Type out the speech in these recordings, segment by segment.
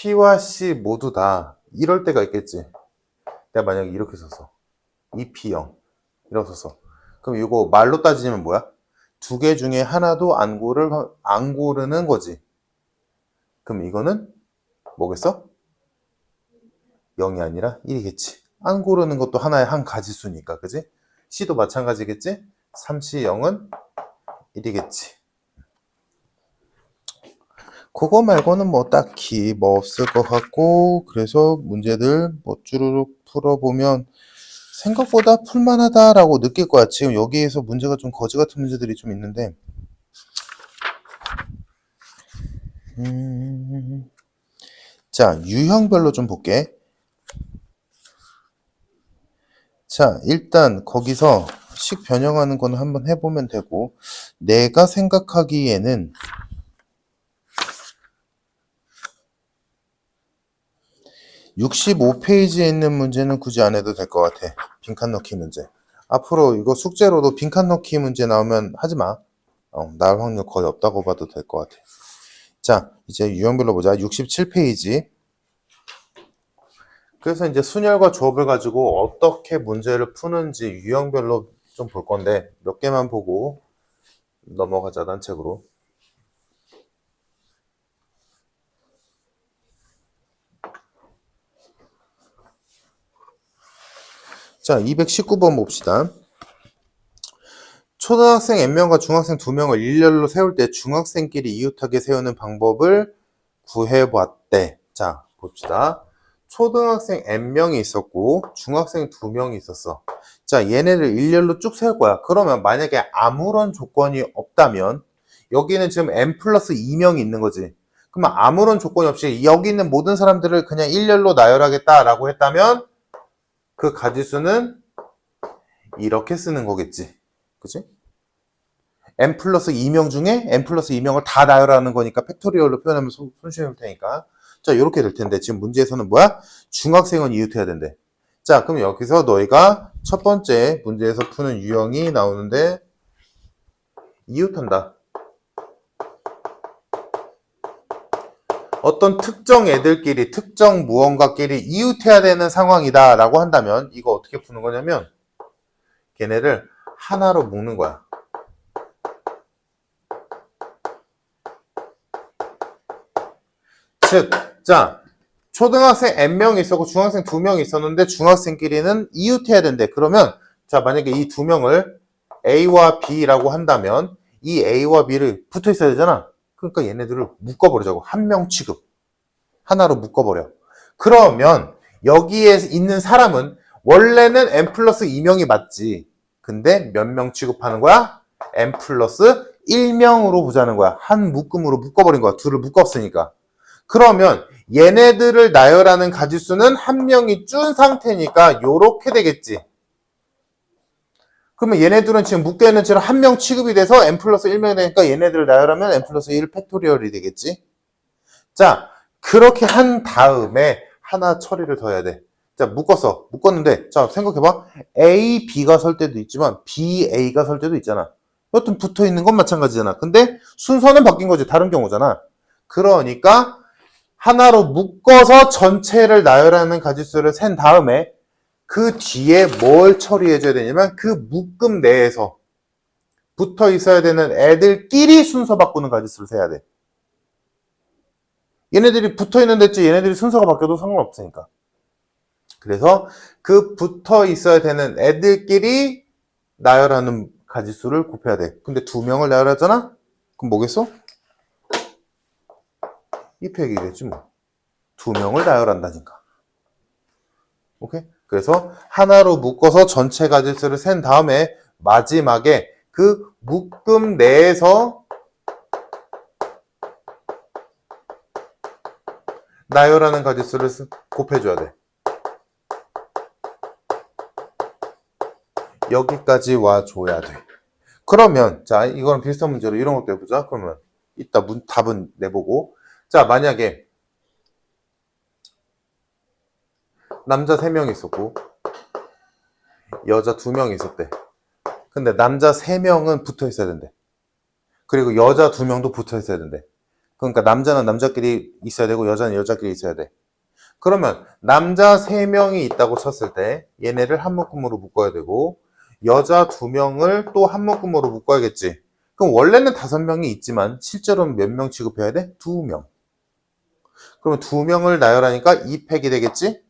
P와 C 모두 다 이럴 때가 있겠지. 내가 만약에 이렇게 썼어. 2P0 이렇게 썼어. 그럼 이거 말로 따지면 뭐야? 두 개 중에 하나도 안 고르는 거지. 그럼 이거는 뭐겠어? 0이 아니라 1이겠지. 안 고르는 것도 하나의 한 가지수니까, 그지? C도 마찬가지겠지? 3C 0은 1이겠지. 그거 말고는 뭐 딱히 뭐 없을 것 같고, 그래서 문제들 뭐 쭈루룩 풀어보면 생각보다 풀만하다라고 느낄 거야. 지금 여기에서 문제가 좀 거지 같은 문제들이 좀 있는데, 자, 유형별로 좀 볼게. 자, 일단 거기서 식 변형하는 거는 한번 해보면 되고, 내가 생각하기에는 65페이지에 있는 문제는 굳이 안 해도 될 것 같아. 빈칸 넣기 문제. 앞으로 이거 숙제로도 빈칸 넣기 문제 나오면 하지 마. 나올 확률 거의 없다고 봐도 될 것 같아. 자, 이제 유형별로 보자. 67페이지. 그래서 이제 순열과 조합을 가지고 어떻게 문제를 푸는지 유형별로 좀 볼 건데 몇 개만 보고 넘어가자, 단책으로. 자, 219번 봅시다. 초등학생 N명과 중학생 2명을 일렬로 세울 때 중학생끼리 이웃하게 세우는 방법을 구해봤대. 자, 봅시다. 초등학생 N명이 있었고 중학생 2명이 있었어. 자, 얘네를 일렬로 쭉 세울 거야. 그러면 만약에 아무런 조건이 없다면 여기는 지금 N 플러스 2명이 있는 거지. 그러면 아무런 조건이 없이 여기 있는 모든 사람들을 그냥 일렬로 나열하겠다라고 했다면 그 가지수는 이렇게 쓰는 거겠지. 그치? N 플러스 2명 중에 N 플러스 2명을 다 나열하는 거니까 팩토리얼로 표현하면 손쉬울 테니까. 자, 이렇게 될 텐데 지금 문제에서는 뭐야? 중학생은 이웃해야 된대. 자, 그럼 여기서 너희가 첫 번째 문제에서 푸는 유형이 나오는데 이웃한다. 어떤 특정 애들끼리 특정 무언가끼리 이웃해야 되는 상황이다 라고 한다면 이거 어떻게 푸는 거냐면 걔네를 하나로 묶는 거야. 즉, 자, 초등학생 N명이 있었고 중학생 2명이 있었는데 중학생끼리는 이웃해야 된대. 그러면 자, 만약에 이 2명을 A와 B라고 한다면 이 A와 B를 붙어 있어야 되잖아. 그러니까 얘네들을 묶어버리자고. 한 명 취급. 하나로 묶어버려. 그러면 여기에 있는 사람은 원래는 N 플러스 2명이 맞지. 근데 몇 명 취급하는 거야? N 플러스 1명으로 보자는 거야. 한 묶음으로 묶어버린 거야. 둘을 묶었으니까. 그러면 얘네들을 나열하는 가지수는 한 명이 준 상태니까 요렇게 되겠지. 그러면 얘네들은 지금 묶여있는 채로 한 명 취급이 돼서 N 플러스 1명이 되니까 얘네들을 나열하면 N 플러스 1 팩토리얼이 되겠지. 자, 그렇게 한 다음에 하나 처리를 더 해야 돼. 자, 묶었는데 자, 생각해봐. A, B가 설 때도 있지만 B, A가 설 때도 있잖아. 여튼 붙어있는 건 마찬가지잖아. 근데 순서는 바뀐 거지. 다른 경우잖아. 그러니까 하나로 묶어서 전체를 나열하는 가지수를 센 다음에 그 뒤에 뭘 처리해줘야 되냐면 그 묶음 내에서 붙어 있어야 되는 애들끼리 순서 바꾸는 가지수를 세야 돼. 얘네들이 붙어 있는 데지 얘네들이 순서가 바뀌어도 상관없으니까. 그래서 그 붙어 있어야 되는 애들끼리 나열하는 가지수를 곱해야 돼. 근데 2명을 나열하잖아? 그럼 뭐겠어? 2팩이겠지 뭐. 2명을 나열한다니까. 오케이? 그래서 하나로 묶어서 전체 가지수를 센 다음에 마지막에 그 묶음 내에서 나열하는 가지수를 곱해줘야 돼. 여기까지 와줘야 돼. 그러면 자, 이거는 비슷한 문제로 이런 것도 해보자. 그러면 이따 답은 내보고. 자, 만약에 남자 3명이 있었고 여자 2명이 있었대. 근데 남자 3명은 붙어 있어야 된대. 그리고 여자 2명도 붙어 있어야 된대. 그러니까 남자는 남자끼리 있어야 되고 여자는 여자끼리 있어야 돼. 그러면 남자 3명이 있다고 쳤을 때 얘네를 한 묶음으로 묶어야 되고 여자 2명을 또 한 묶음으로 묶어야겠지. 그럼 원래는 5명이 있지만 실제로는 몇 명 취급해야 돼? 2명. 그러면 2명을 나열하니까 2팩이 되겠지?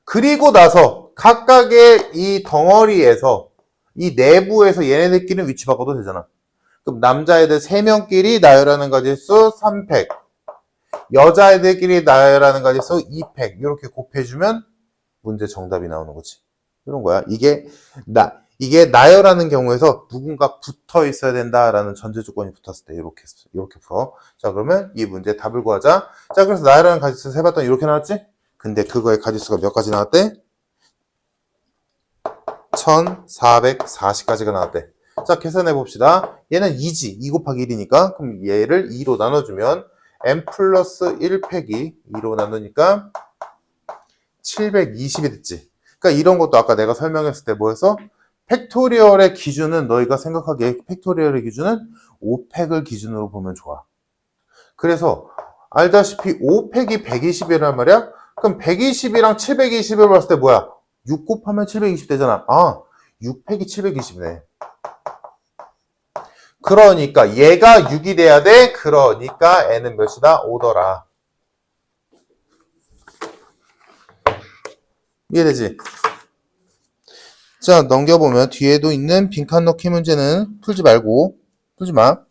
그리고 나서 각각의 이 덩어리에서 이 내부에서 얘네들끼리는 위치 바꿔도 되잖아. 그럼 남자애들 3명끼리 나열하는 가지수 3팩, 여자애들끼리 나열하는 가지수 2팩 이렇게 곱해주면 문제 정답이 나오는 거지. 이런 거야. 이게 나열하는 경우에서 누군가 붙어 있어야 된다라는 전제 조건이 붙었을 때 이렇게 풀어. 자, 그러면 이 문제 답을 구하자. 자, 그래서 나열하는 가지수 세봤더니 이렇게 나왔지? 근데 그거의 가지수가 몇 가지 나왔대? 1440까지가 나왔대. 자, 계산해 봅시다. 얘는 2지. 2 곱하기 1이니까. 그럼 얘를 2로 나눠주면 n 플러스 1 팩이 2로 나누니까 720이 됐지. 그러니까 이런 것도 아까 내가 설명했을 때 뭐였어? 팩토리얼의 기준은 너희가 생각하기에 팩토리얼의 기준은 5팩을 기준으로 보면 좋아. 그래서 알다시피 5팩이 120이란 말이야? 그럼 120이랑 720을 봤을 때 뭐야? 6 곱하면 720 되잖아. 아, 6팩이 720이네. 그러니까 얘가 6이 돼야 돼. 그러니까 n은 몇이다? 5더라. 이해되지? 자, 넘겨보면 뒤에도 있는 빈칸 넣기 문제는 풀지 말고, 풀지 마.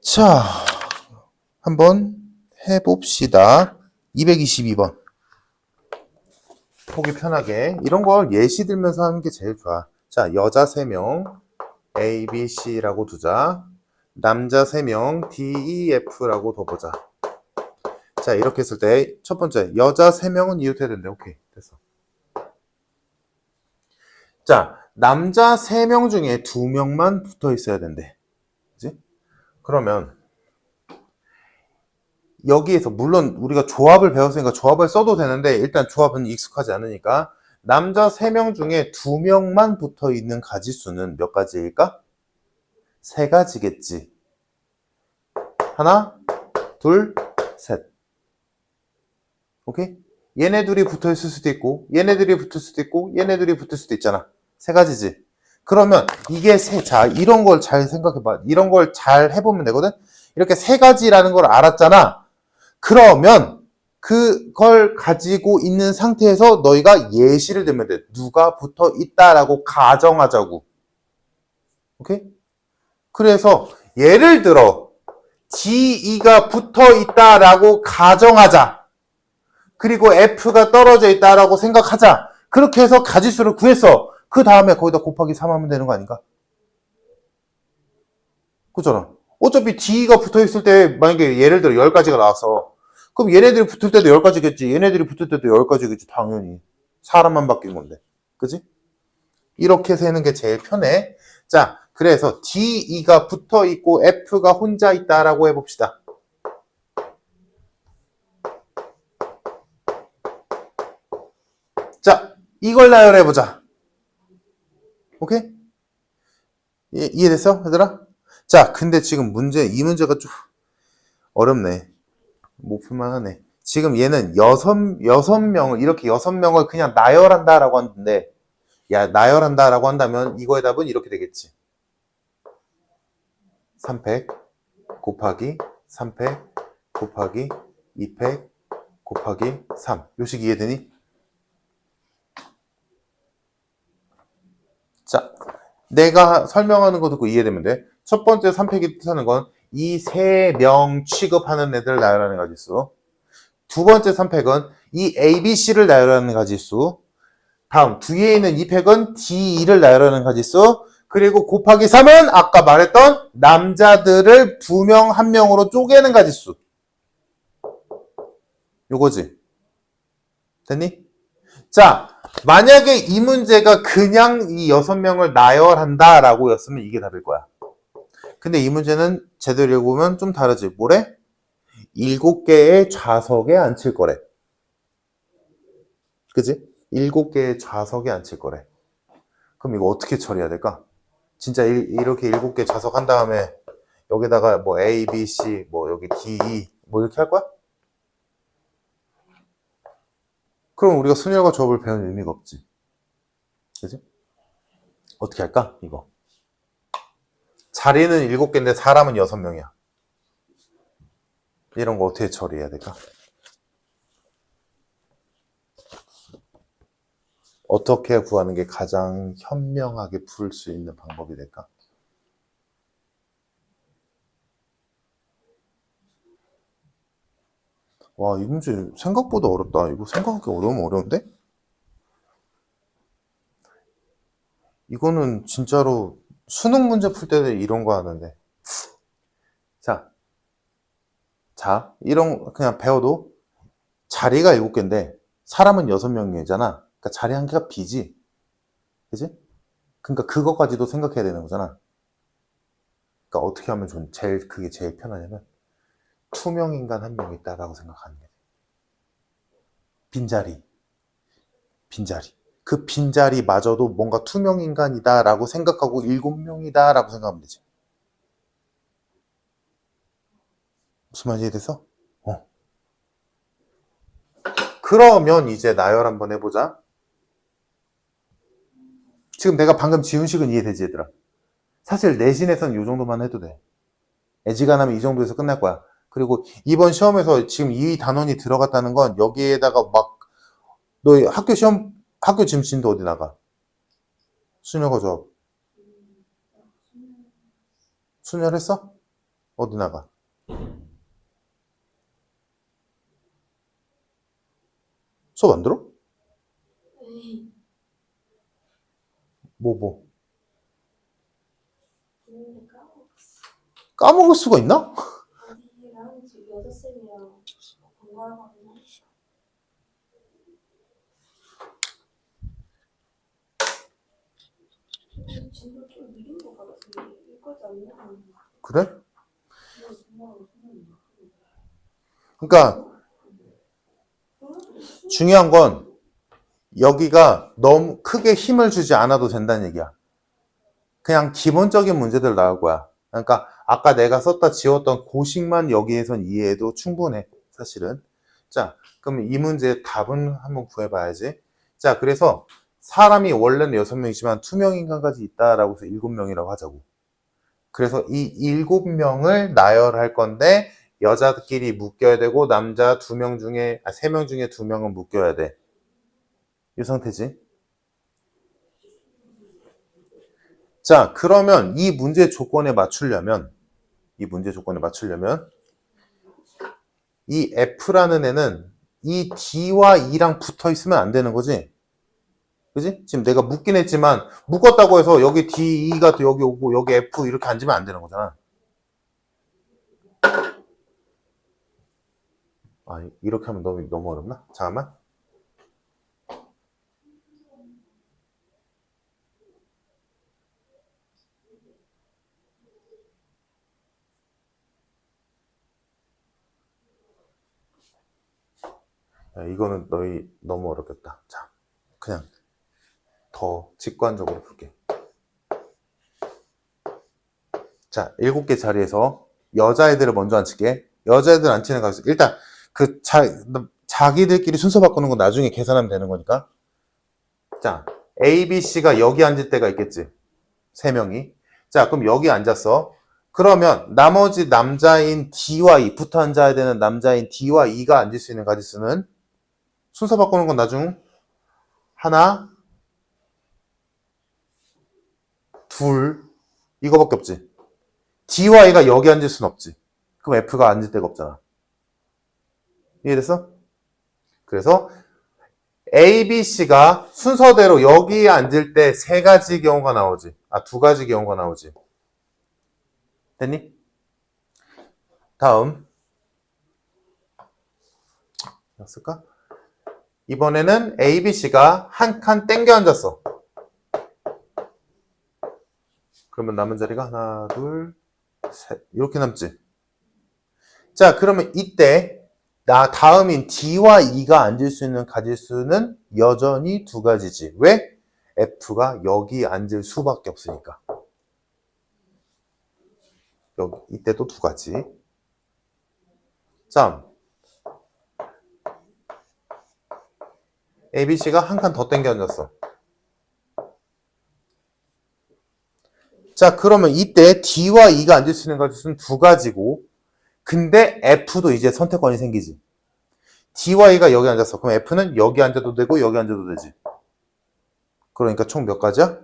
자, 한번 해봅시다. 222번. 보기 편하게. 이런 걸 예시 들면서 하는 게 제일 좋아. 자, 여자 3명, A, B, C라고 두자. 남자 3명, D, E, F라고 둬보자. 자, 이렇게 했을 때, 첫 번째, 여자 3명은 이웃해야 된대. 오케이, 됐어. 자, 남자 3명 중에 2명만 붙어 있어야 된대. 그지? 그러면, 여기에서, 물론 우리가 조합을 배웠으니까 조합을 써도 되는데, 일단 조합은 익숙하지 않으니까, 남자 3명 중에 2명만 붙어 있는 가지수는 몇 가지일까? 3가지겠지. 하나, 둘, 셋. 오케이? 얘네 둘이 붙어 있을 수도 있고, 얘네들이 붙을 수도 있고, 얘네들이 붙을 수도 있잖아. 3가지지. 그러면 이게 자, 이런 걸 잘 생각해봐. 이런 걸 잘 해보면 되거든? 이렇게 3가지라는 걸 알았잖아. 그러면 그걸 가지고 있는 상태에서 너희가 예시를 들면 돼. 누가 붙어 있다라고 가정하자고. 오케이? 그래서 예를 들어 D2가 붙어 있다라고 가정하자. 그리고 F가 떨어져 있다라고 생각하자. 그렇게 해서 가지수를 구했어. 그 다음에 거기다 곱하기 3 하면 되는 거 아닌가? 그잖아. 어차피 D가 붙어 있을 때 만약에 예를 들어 10가지가 나왔어. 그럼 얘네들이 붙을 때도 10가지겠지. 얘네들이 붙을 때도 10가지겠지. 당연히. 사람만 바뀐 건데. 그지? 이렇게 세는 게 제일 편해. 자, 그래서 D2가 붙어 있고 F가 혼자 있다라고 해봅시다. 자, 이걸 나열해보자. 오케이? 이해됐어? 얘들아? 자, 근데 지금 이 문제가 좀 어렵네. 못 풀만하네. 지금 얘는 여섯 명을, 이렇게 6명을 그냥 나열한다라고 하는데, 야, 나열한다라고 한다면 이거의 답은 이렇게 되겠지. 3팩 곱하기 3팩 곱하기 2팩 곱하기 3. 요식 이해되니? 자, 내가 설명하는 거 듣고 이해되면 돼. 첫 번째 3팩이 뜻하는 건 이 3명 취급하는 애들 나열하는 가지수. 두 번째 3팩은 이 A, B, C를 나열하는 가지수. 다음 뒤에 있는 2팩은 D2를 나열하는 가지수. 그리고 곱하기 3은 아까 말했던 남자들을 2명, 1명으로 쪼개는 가지수. 요거지. 됐니? 자, 만약에 이 문제가 그냥 이 6명을 나열한다라고 였으면 이게 답일 거야. 근데 이 문제는 제대로 읽으면 좀 다르지. 뭐래? 7개의 좌석에 앉힐 거래. 그지? 7개의 좌석에 앉힐 거래. 그럼 이거 어떻게 처리해야 될까? 진짜 이렇게 7개 좌석 한 다음에 여기다가 뭐 A, B, C, 뭐 여기 D, E 뭐 이렇게 할 거야? 그럼 우리가 순열과 조합을 배우는 의미가 없지. 그지? 어떻게 할까? 이거. 자리는 7개인데 사람은 6명이야. 이런 거 어떻게 처리해야 될까? 어떻게 구하는 게 가장 현명하게 풀 수 있는 방법이 될까? 와, 이 문제 생각보다 어렵다. 이거 생각하기 어려우면 어려운데? 이거는 진짜로 수능 문제 풀 때도 이런 거 하는데. 자, 이런 그냥 배워도 자리가 7개인데 사람은 6명이잖아. 그러니까 자리 한 개가 B지. 그지? 그러니까 그거까지도 생각해야 되는 거잖아. 그러니까 어떻게 하면 그게 제일 편하냐면 투명 인간 한 명 있다라고 생각하는 게 돼. 빈자리. 그 빈자리마저도 뭔가 투명 인간이다라고 생각하고 7명이다라고 생각하면 되지. 무슨 말인지 이해됐어? 그러면 이제 나열 한번 해보자. 지금 내가 방금 지은 식은 이해되지, 얘들아? 사실 내신에서는 이 정도만 해도 돼. 애지간하면 이 정도에서 끝날 거야. 그리고 이번 시험에서 지금 이 단원이 들어갔다는 건 여기에다가 막 너 학교 지금 진도 어디 나가? 순열과 조합. 순열했어? 어디 나가? 수업 안 들어? 뭐? 까먹을 수가 있나? 그래? 그러니까 중요한 건 여기가 너무 크게 힘을 주지 않아도 된다는 얘기야. 그냥 기본적인 문제들 나올 거야. 그러니까 아까 내가 썼다 지웠던 고식만 여기에선 이해해도 충분해, 사실은. 자, 그럼 이 문제의 답은 한번 구해봐야지. 자, 그래서 사람이 원래는 6명이지만 투명인간까지 있다라고 해서 7명이라고 하자고. 그래서 이 7명을 나열할 건데 여자들끼리 묶여야 되고 남자 3명 중에 2명은 묶여야 돼. 이 상태지. 자, 그러면 이 문제 조건에 맞추려면 이 F라는 애는 이 D와 E랑 붙어 있으면 안 되는 거지. 그지? 지금 내가 묶긴 했지만 묶었다고 해서 여기 D, E가 또 여기 오고 여기 F 이렇게 앉으면 안 되는 거잖아. 아, 이렇게 하면 너무 어렵나? 잠깐만. 야, 이거는 너무 어렵겠다. 자, 그냥 더 직관적으로 풀게. 자, 7개 자리에서 여자애들을 먼저 앉힐게. 여자애들 앉히는 가수. 일단 자기들끼리 순서 바꾸는 건 나중에 계산하면 되는 거니까. 자, A, B, C가 여기 앉을 때가 있겠지. 3명이. 자, 그럼 여기 앉았어. 그러면 나머지 남자인 D와 E, 붙어 앉아야 되는 남자인 D와 E가 앉을 수 있는 가지수는 순서 바꾸는 건 나중 하나, 둘, 이거밖에 없지. D와 E가 여기 앉을 순 없지. 그럼 F가 앉을 데가 없잖아. 이해됐어? 그래서 A, B, C가 순서대로 여기에 앉을 때 3가지 경우가 나오지. 2가지 경우가 나오지. 됐니? 다음. 였을까? 이번에는 A, B, C가 한 칸 땡겨 앉았어. 그러면 남은 자리가 하나, 둘, 셋. 이렇게 남지. 자, 그러면 이때 다음인 D와 E가 앉을 수 있는 가지수는 여전히 2가지지. 왜? F가 여기 앉을 수밖에 없으니까. 여기 이때도 두 가지. 자, A, B, C가 한 칸 더 땡겨 앉았어. 자, 그러면 이때 D와 E가 앉을 수 있는 가지수는 두 가지고, 근데 F도 이제 선택권이 생기지. D와 E가 여기 앉았어. 그럼 F는 여기 앉아도 되고 여기 앉아도 되지. 그러니까 총 몇 가지야?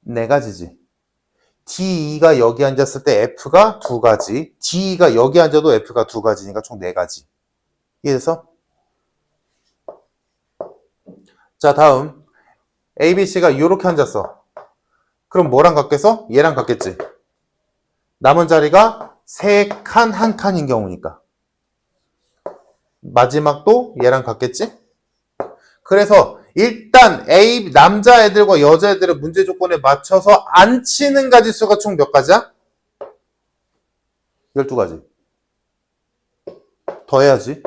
네 가지지. D가 여기 앉았을 때 F가 두 가지, D가 여기 앉아도 F가 두 가지니까 총 네 가지. 이해됐어? 자, 다음 A, B, C가 이렇게 앉았어. 그럼 뭐랑 같겠어? 얘랑 같겠지. 남은 자리가 세 칸, 한 칸인 경우니까. 마지막도 얘랑 같겠지? 그래서 일단 A 남자애들과 여자애들의 문제 조건에 맞춰서 안 치는 가지수가 총 몇 가지야? 12가지. 더 해야지.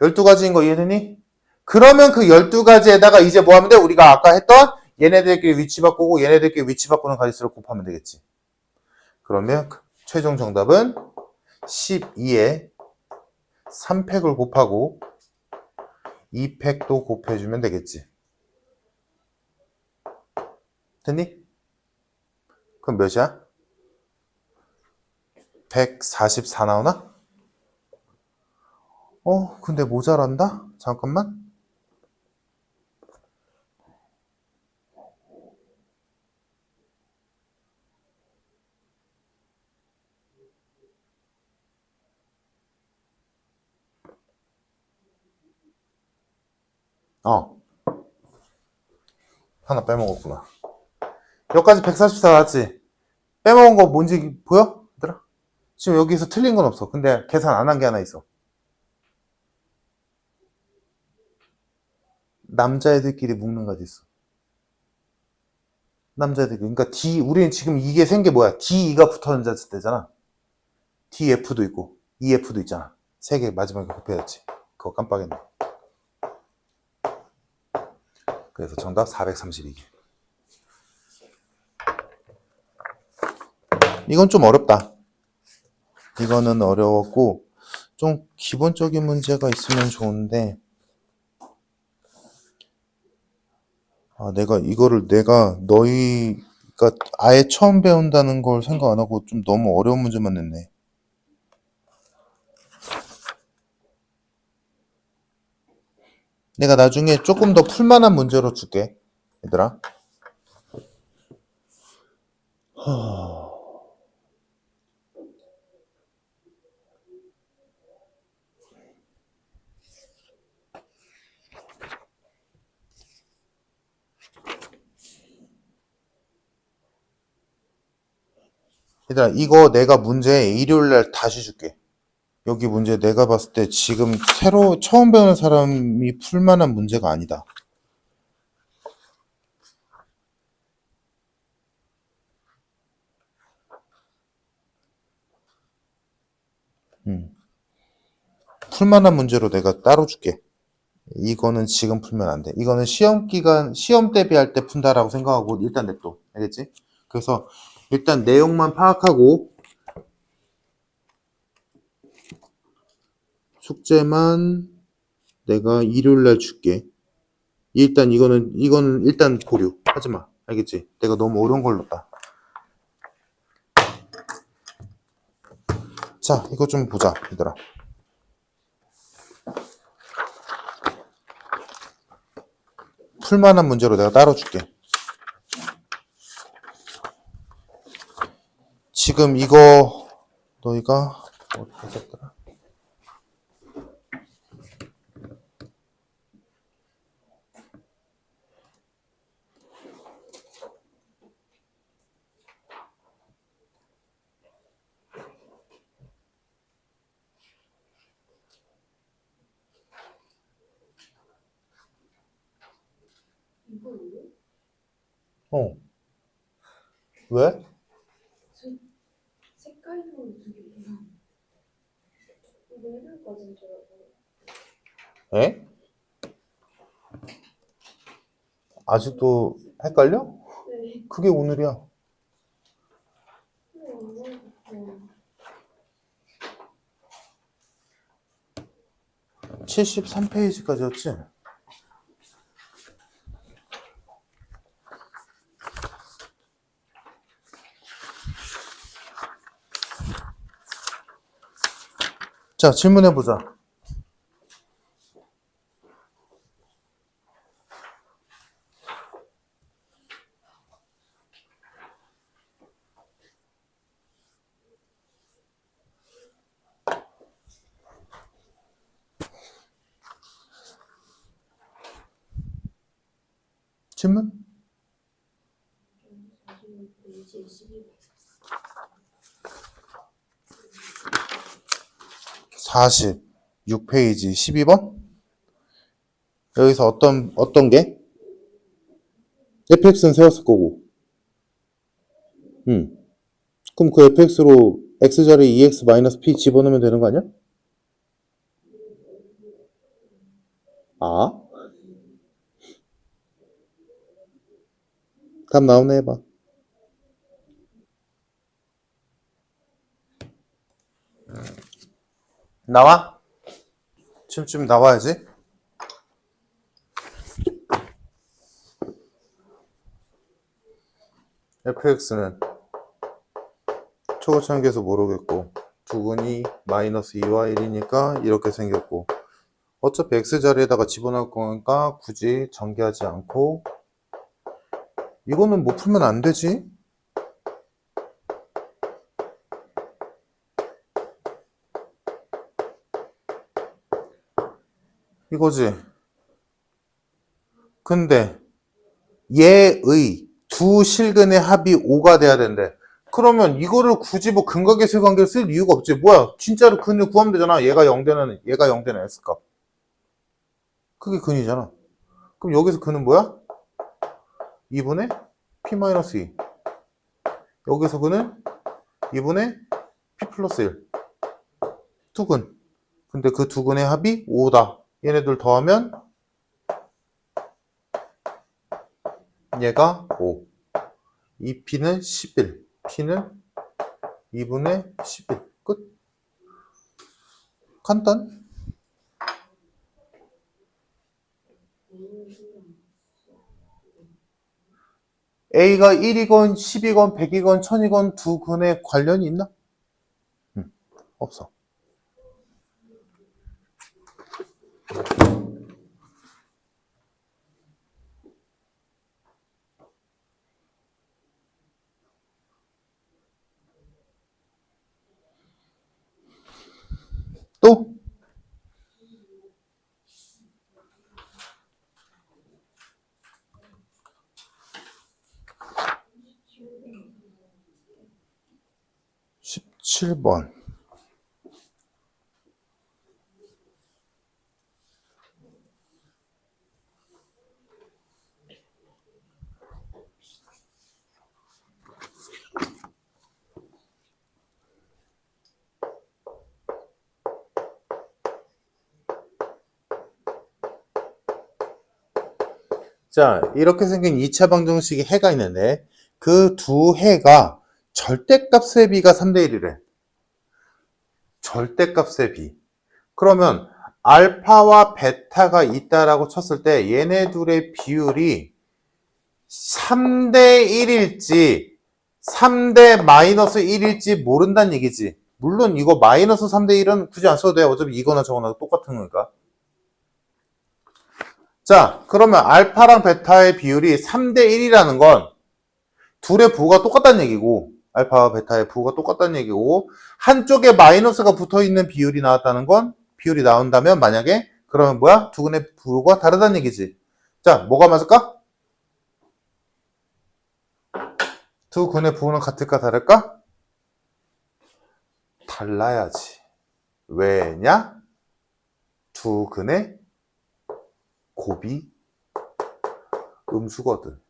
12가지인 거 이해되니? 그러면 그 12가지에다가 이제 뭐 하면 돼? 우리가 아까 했던 얘네들끼리 위치 바꾸고 얘네들끼리 위치 바꾸는 가지수를 곱하면 되겠지. 그러면 최종 정답은 12에 3팩을 곱하고 2팩도 곱해주면 되겠지. 됐니? 그럼 몇이야? 144 나오나? 근데 모자란다? 잠깐만. 하나 빼먹었구나. 여기까지 144 나왔지? 빼먹은 거 뭔지 보여? 얘들아? 지금 여기서 틀린 건 없어. 근데 계산 안 한 게 하나 있어. 남자애들끼리 묶는 가지 있어. 남자애들. 그러니까 우리는 지금 이게 생긴 게 뭐야? DE가 붙어 앉았을 때잖아. DF도 있고, EF도 있잖아. 세 개 마지막에 곱해야지. 그거 깜빡했네. 그래서 정답 432개. 이건 좀 어렵다. 이거는 어려웠고, 좀 기본적인 문제가 있으면 좋은데, 내가 너희가 아예 처음 배운다는 걸 생각 안 하고 좀 너무 어려운 문제만 냈네. 내가 나중에 조금 더 풀만한 문제로 줄게, 얘들아. 얘들아, 이거 내가 문제 일요일날 다시 줄게. 여기 문제 내가 봤을 때 지금 처음 배우는 사람이 풀만한 문제가 아니다. 풀만한 문제로 내가 따로 줄게. 이거는 지금 풀면 안 돼. 이거는 시험 대비할 때 푼다라고 생각하고 일단 냅둬. 알겠지? 그래서 일단 내용만 파악하고 숙제만 내가 일요일날 줄게. 이거는 일단 보류. 하지 마. 알겠지? 내가 너무 어려운 걸 넣었다. 자, 이거 좀 보자, 얘들아. 풀만한 문제로 내가 따로 줄게. 지금 이거 너희가 어떻게 썼더라? 왜? 색깔로 내를 꺼진 줄 알고. 에? 아직도 헷갈려? 네. 네. 그게 오늘이야. 오늘 73페이지까지였지? 자, 질문해보자. 질문? 46페이지 12번. 46페이지 12번? 여기서 어떤 게? fx는 세웠을 거고. 그럼 그 fx로 x자리에 2x-p 집어넣으면 되는 거 아니야? 아? 답 나오네 해봐. 나와? 지금 나와야지. fx는 초고차원계수 모르겠고 두근이 마이너스 2와 1이니까 이렇게 생겼고 어차피 x자리에다가 집어넣을 거니까 굳이 전개하지 않고 이거는 못 풀면 안 되지? 이거지. 근데 얘의 두 실근의 합이 5가 돼야 된대. 그러면 이거를 굳이 뭐 근각계수의 관계를 쓸 이유가 없지. 뭐야? 진짜로 근을 구하면 되잖아. 얘가 0되는 S값. 그게 근이잖아. 그럼 여기서 근은 뭐야? 2분의 P-2. 여기서 근은 2분의 P 플러스 1. 두 근. 근데 그 두 근의 합이 5다. 얘네들 더하면 얘가 5. 이 P는 11. P는 2분의 11. 끝. 간단. A가 1이건 10이건 100이건 1000이건 두 근에 관련이 있나? 없어. 또? (17번) 자, 이렇게 생긴 2차 방정식의 해가 있는데 그 두 해가 절대값의 비가 3대 1이래. 절대값의 비. 그러면 알파와 베타가 있다라고 쳤을 때 얘네 둘의 비율이 3대 1일지 3대 마이너스 1일지 모른다는 얘기지. 물론 이거 마이너스 3대 1은 굳이 안 써도 돼. 어차피 이거나 저거나 똑같은 거니까. 자, 그러면 알파랑 베타의 비율이 3대 1이라는 건 둘의 부호가 똑같다는 얘기고 알파와 베타의 부호가 똑같다는 얘기고 한쪽에 마이너스가 붙어있는 비율이 나왔다는 건 비율이 나온다면 만약에 그러면 뭐야? 두 근의 부호가 다르다는 얘기지. 자, 뭐가 맞을까? 두 근의 부호는 같을까 다를까? 달라야지. 왜냐? 두 근의 곱이 음수거든.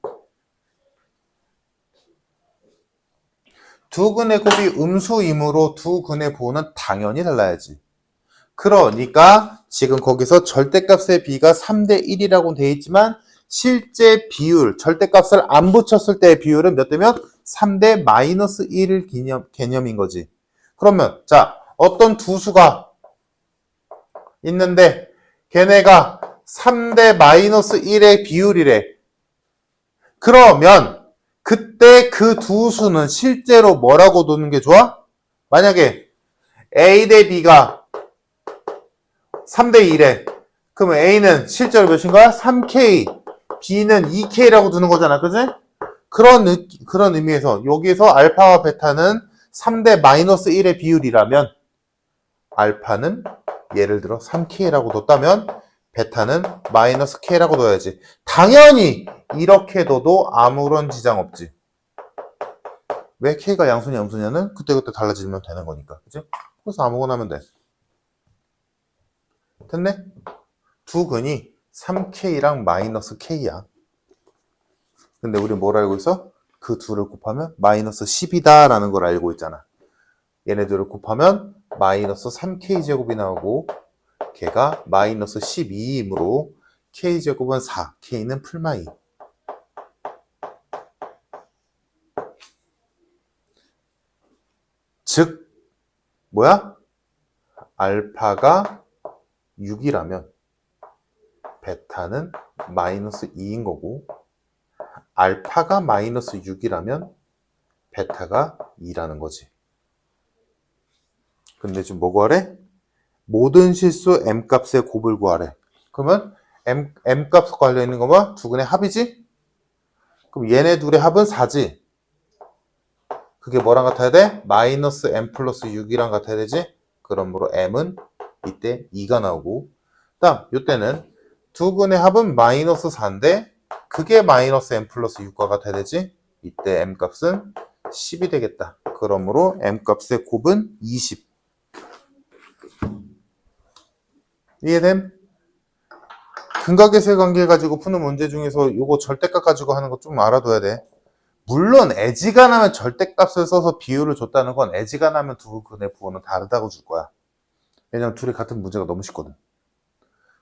두 근의 곱이 음수이므로 두 근의 부호는 당연히 달라야지. 그러니까 지금 거기서 절대값의 비가 3대 1이라고 돼 있지만 실제 비율, 절대값을 안 붙였을 때의 비율은 몇 대면? 3대 마이너스 1 개념인 거지. 그러면 자, 어떤 두 수가 있는데 걔네가 3대 마이너스 1의 비율이래. 그러면 그때 그 두 수는 실제로 뭐라고 두는 게 좋아? 만약에 A 대 B가 3대 1에 그러면 A는 실제로 몇인 거야? 3K, B는 2K라고 두는 거잖아. 그지? 그런 의미에서 여기서 알파와 베타는 3대 마이너스 1의 비율이라면 알파는 예를 들어 3K라고 뒀다면 베타는 마이너스 K라고 둬야지. 당연히 이렇게 둬도 아무런 지장 없지. 왜 K가 양수냐 음수냐는 그때그때 달라지면 되는 거니까. 그치? 그래서 아무거나 하면 돼. 됐네? 두 근이 3K랑 마이너스 K야. 근데 우리 뭘 알고 있어? 그 둘을 곱하면 마이너스 10이다 라는 걸 알고 있잖아. 얘네들을 곱하면 마이너스 3K제곱이 나오고 걔가 마이너스 12이므로 K제곱은 4, K는 풀마이. 즉 뭐야? 알파가 6이라면 베타는 마이너스 2인 거고 알파가 마이너스 6이라면 베타가 2라는 거지. 근데 지금 뭐 구하래? 모든 실수 m값의 곱을 구하래. 그러면 m값 관련 있는 거면 두 근의 합이지? 그럼 얘네 둘의 합은 4지? 그게 뭐랑 같아야 돼? 마이너스 m 플러스 6이랑 같아야 되지? 그러므로 m은 이때 2가 나오고 다음 이때는 두 근의 합은 마이너스 4인데 그게 마이너스 m 플러스 6과 같아야 되지? 이때 m값은 10이 되겠다. 그러므로 m값의 곱은 20. 이해됨? 근각계수의 관계 가지고 푸는 문제 중에서 이거 절대값 가지고 하는 거 좀 알아둬야 돼. 물론 애지간하면 절대값을 써서 비율을 줬다는 건 애지간하면 두 근의 부호는 다르다고 줄 거야. 왜냐면 둘이 같은 문제가 너무 쉽거든.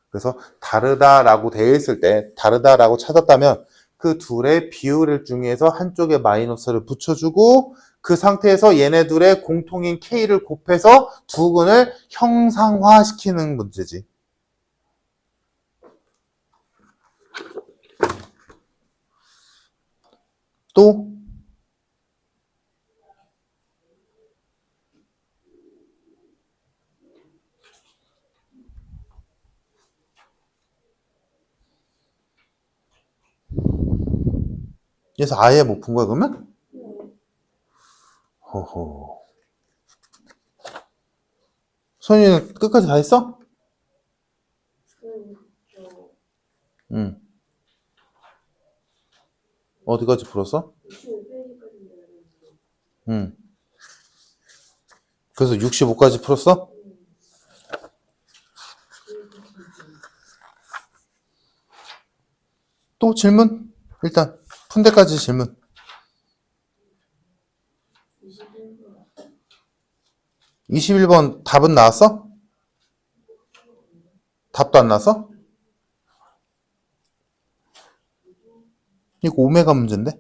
그래서 다르다라고 되어 있을 때 다르다라고 찾았다면 그 둘의 비율을 중에서 한쪽에 마이너스를 붙여주고 그 상태에서 얘네 둘의 공통인 K를 곱해서 두 근을 형상화시키는 문제지. 또 그래서 아예 못 푼 거야 그러면? 호호. 소연이는 끝까지 다 했어? 응. 어디까지 풀었어? 25페이지까지 응. 그래서 65까지 풀었어? 또 질문? 일단 푼 데까지 질문. 21번 답은 나왔어? 답도 안 나왔어? 이거 오메가 문제인데?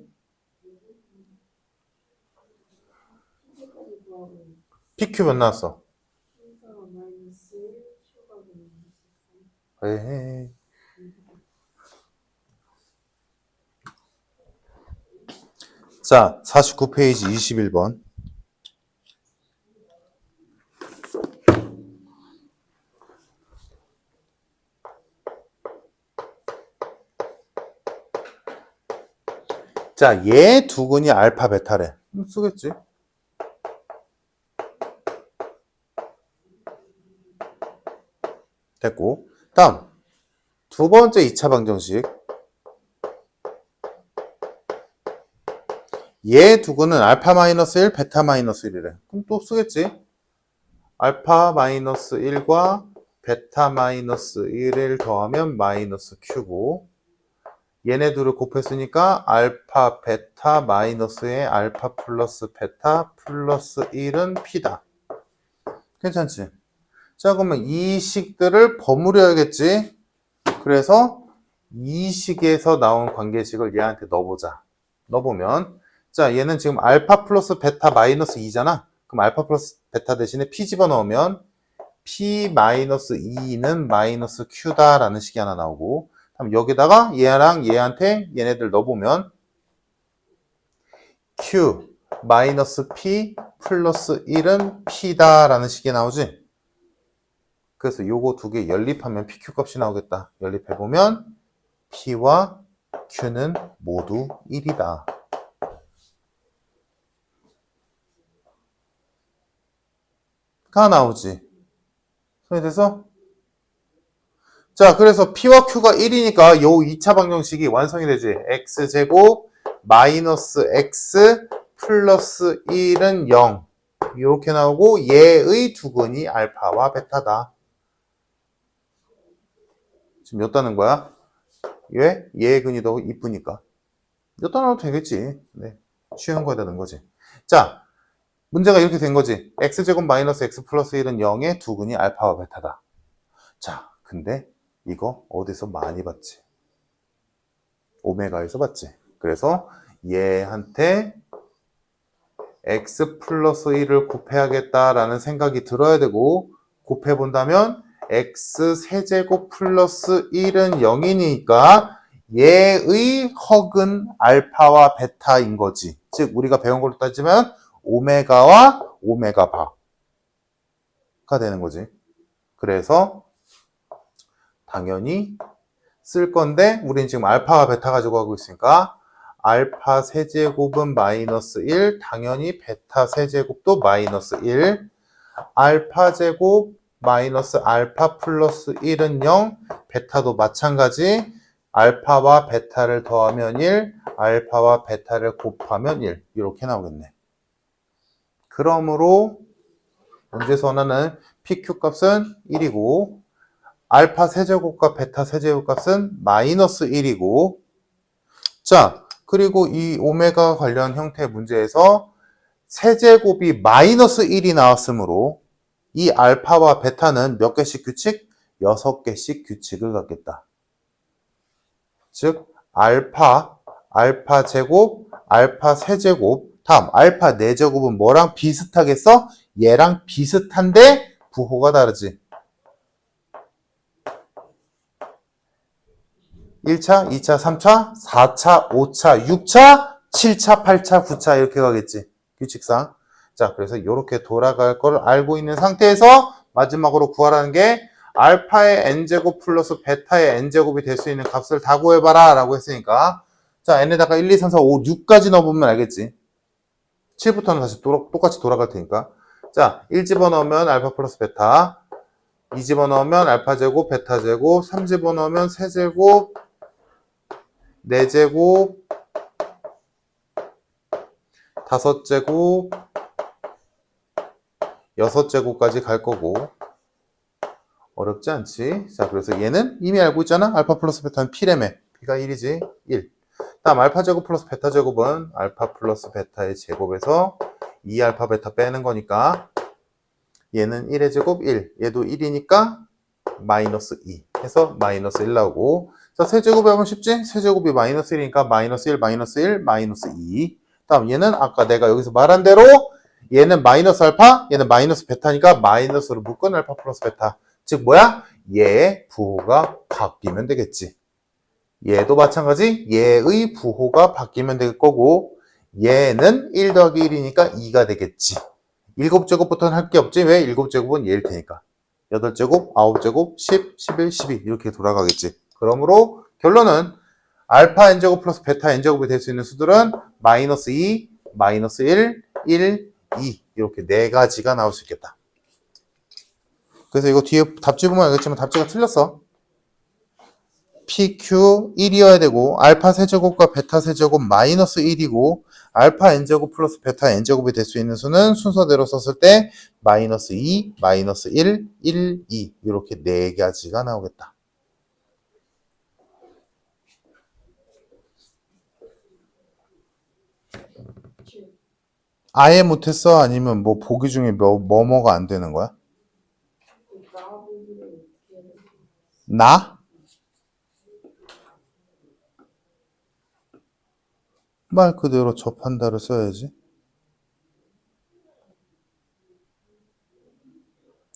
PQ 몇 나왔어? 에헤이. 자, 49페이지 21번. 자, 얘 두 근이 알파 베타래. 쓰겠지. 됐고. 다음. 두 번째 2차 방정식. 얘 두 근은 알파 마이너스 1, 베타 마이너스 1이래. 그럼 또 쓰겠지. 알파 마이너스 1과 베타 마이너스 1을 더하면 마이너스 Q고 얘네 둘을 곱했으니까 알파 베타 마이너스의 알파 플러스 베타 플러스 1은 P다. 괜찮지? 자 그러면 이 식들을 버무려야겠지. 그래서 이 식에서 나온 관계식을 얘한테 넣어보자. 넣어보면 자 얘는 지금 알파 플러스 베타 마이너스 2잖아. 그럼 알파 플러스 베타 대신에 p 집어넣으면 p 마이너스 2는 마이너스 q다 라는 식이 하나 나오고 그럼 여기다가 얘랑 얘한테 얘네들 넣어보면 q 마이너스 p 플러스 1은 p다 라는 식이 나오지. 그래서 요거 두 개 연립하면 pq 값이 나오겠다. 연립해보면 p와 q는 모두 1이다. 가 나오지. 소개돼서? 자, 그래서 p와 q가 1이니까 요 2차 방정식이 완성이 되지. x제곱 마이너스 x 플러스 1은 0. 이렇게 나오고 얘의 두근이 알파와 베타다. 지금 몇 다는 거야? 왜? 얘의 근이 더 이쁘니까. 몇 다 나와도 되겠지. 네. 쉬운 거야 되는 거지. 자, 문제가 이렇게 된 거지. x제곱 마이너스 x 플러스 1은 0의 두근이 알파와 베타다. 자, 근데 이거 어디서 많이 봤지? 오메가에서 봤지. 그래서 얘한테 x 플러스 1을 곱해야겠다라는 생각이 들어야 되고 곱해본다면 x 세제곱 플러스 1은 0이니까 얘의 허근 알파와 베타인 거지. 즉 우리가 배운 걸로 따지면 오메가와 오메가 바가 되는 거지. 그래서 당연히 쓸 건데 우리는 지금 알파와 베타 가지고 하고 있으니까 알파 세제곱은 마이너스 1, 당연히 베타 세제곱도 마이너스 1, 알파 제곱 마이너스 알파 플러스 1은 0, 베타도 마찬가지, 알파와 베타를 더하면 1, 알파와 베타를 곱하면 1 이렇게 나오겠네. 그러므로 문제에서 원하는 PQ 값은 1이고 알파 세제곱과 베타 세제곱 값은 마이너스 1이고 자 그리고 이 오메가 관련 형태의 문제에서 세제곱이 마이너스 1이 나왔으므로 이 알파와 베타는 몇 개씩 규칙? 6개씩 규칙을 갖겠다. 즉 알파 제곱, 알파 세제곱, 다음 알파 4제곱은 뭐랑 비슷하겠어? 얘랑 비슷한데 부호가 다르지. 1차, 2차, 3차, 4차, 5차, 6차, 7차, 8차, 9차 이렇게 가겠지. 규칙상. 자, 그래서 이렇게 돌아갈 걸 알고 있는 상태에서 마지막으로 구하라는 게 알파의 n제곱 플러스 베타의 n제곱이 될 수 있는 값을 다 구해봐라 라고 했으니까 자, n에다가 1, 2, 3, 4, 5, 6까지 넣어보면 알겠지. 7부터는 다시 똑같이 돌아갈 테니까 자, 1 집어넣으면 알파 플러스 베타 2 집어넣으면 알파 제곱, 베타 제곱 3 집어넣으면 세제곱 4제곱 5제곱 6제곱까지 갈 거고 어렵지 않지. 자 그래서 얘는 이미 알고 있잖아. 알파 플러스 베타는 P래매. P가 1이지. 1. 다음 알파 제곱 플러스 베타 제곱은 알파 플러스 베타의 제곱에서 2알파 베타 빼는 거니까 얘는 1의 제곱 1. 얘도 1이니까 마이너스 2 해서 마이너스 1 나오고 자 세제곱에 하면 쉽지? 세제곱이 마이너스 1이니까 마이너스 1, 마이너스 1, 마이너스 2. 다음 얘는 아까 내가 여기서 말한 대로 얘는 마이너스 알파, 얘는 마이너스 베타니까 마이너스로 묶은 알파 플러스 베타. 즉 뭐야? 얘의 부호가 바뀌면 되겠지. 얘도 마찬가지 얘의 부호가 바뀌면 될 거고 얘는 1 더하기 1이니까 2가 되겠지. 7제곱부터는 할 게 없지. 왜? 7제곱은 얘일 테니까. 8제곱, 9제곱, 10, 11, 12 이렇게 돌아가겠지. 그러므로 결론은 알파 n제곱 플러스 베타 n제곱이 될 수 있는 수들은 마이너스 2, 마이너스 1, 1, 2 이렇게 4가지가 나올 수 있겠다. 그래서 이거 뒤에 답지 보면 알겠지만 답지가 틀렸어. PQ 1이어야 되고 알파 세제곱과 베타 세제곱 마이너스 1이고 알파 n제곱 플러스 베타 n제곱이 될 수 있는 수는 순서대로 썼을 때 마이너스 2, 마이너스 1, 1, 2 이렇게 4가지가 나오겠다. 아예 못했어? 아니면 뭐 보기 중에 뭐가 안 되는 거야? 나? 말 그대로 접한다를 써야지.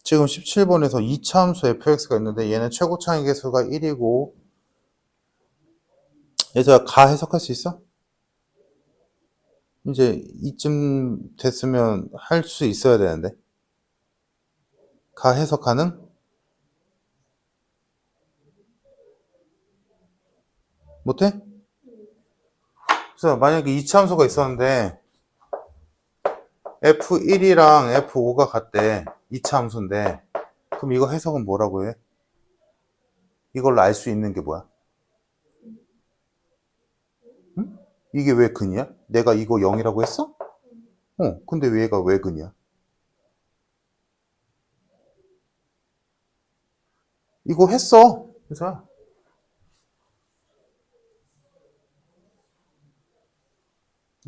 지금 17번에서 2차 함수 fx가 있는데 얘는 최고차의 개수가 1이고 그래서 가 해석할 수 있어? 이제 이쯤 됐으면 할 수 있어야 되는데 가 해석 가능? 못해? 그래서 만약에 2차 함수가 있었는데 F1이랑 F5가 같대. 2차 함수인데 그럼 이거 해석은 뭐라고 해? 이걸로 알 수 있는 게 뭐야? 응? 이게 왜 근이야? 내가 이거 0이라고 했어? 근데 얘가 왜 근이야? 이거 했어. 그래서